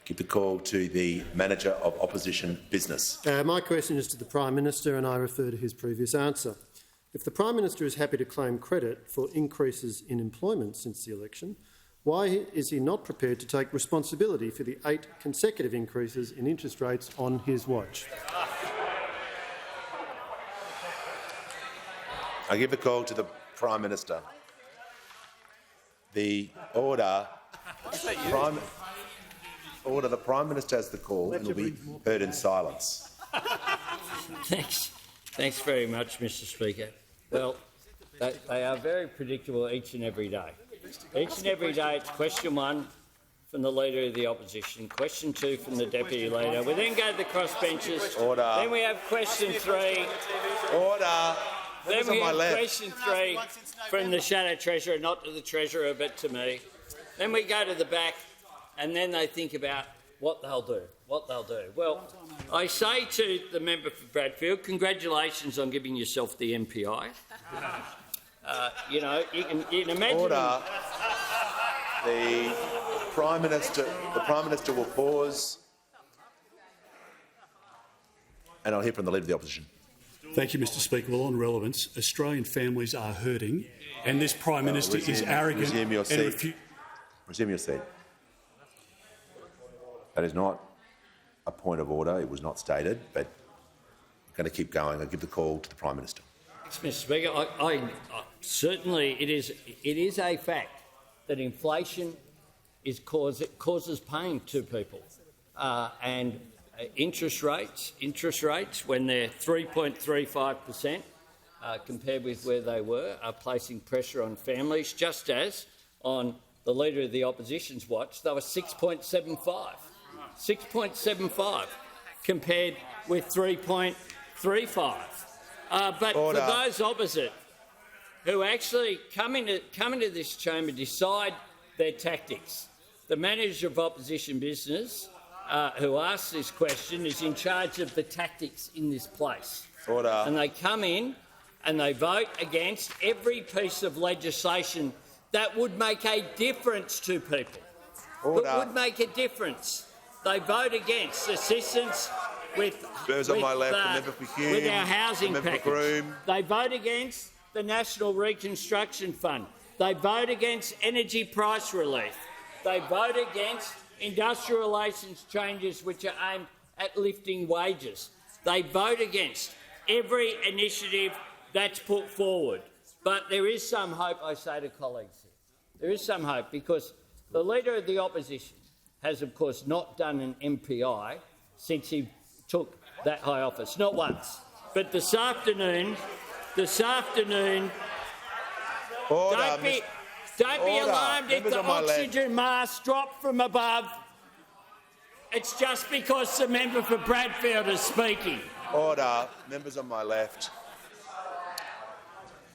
Give the call to the Manager of Opposition Business. My question is to the Prime Minister, and I refer to his previous answer. If the Prime Minister is happy to claim credit for increases in employment since the election, why is he not prepared to take responsibility for the 8 consecutive increases in interest rates on his watch? I give the call to the Prime Minister. The order. The Prime Minister has the call and will be heard in silence. Thanks very much, Mr. Speaker. Well, they are very predictable each and every day. Each and every day it's question 1 from the Leader of the Opposition, question 2 from the Deputy Leader. We then go to the crossbenches. Order. Then we have question 3. Order. Then we have question 3 from the Shadow Treasurer, not to the Treasurer but to me. Then we go to the back and then they think about what they'll do. Well, I say to the member for Bradfield, congratulations on giving yourself the MPI. You can imagine. Order. The Prime Minister will pause, and I'll hear from the Leader of the Opposition. Thank you, Mr. Speaker. Well, on relevance, Australian families are hurting, and this Prime Minister is arrogant. Resume your seat. Resume your seat. That is not a point of order. It was not stated, but I'm going to keep going. I'll give the call to the Prime Minister. Mr. Speaker, certainly it is a fact that inflation causes pain to people, and interest rates when they're 3.35% compared with where they were are placing pressure on families, just as on the Leader of the Opposition's watch they were 6.75. 6.75 compared with 3.35. But Order. for those opposite who actually come into this chamber, decide their tactics, the Manager of Opposition Business who asked this question is in charge of the tactics in this place. Order. And they come in and they vote against every piece of legislation that would make a difference to people. Order. That would make a difference. They vote against assistance with our housing package. They vote against the National Reconstruction Fund. They vote against energy price relief. They vote against industrial relations changes which are aimed at lifting wages. They vote against every initiative that's put forward. But there is some hope, I say to colleagues here. There is some hope because the Leader of the Opposition has, of course, not done an MPI since he took that high office, not once. But this afternoon, Order, don't be alarmed if the oxygen masks drop from above. It's just because the member for Bradfield is speaking. Order. Members on my left.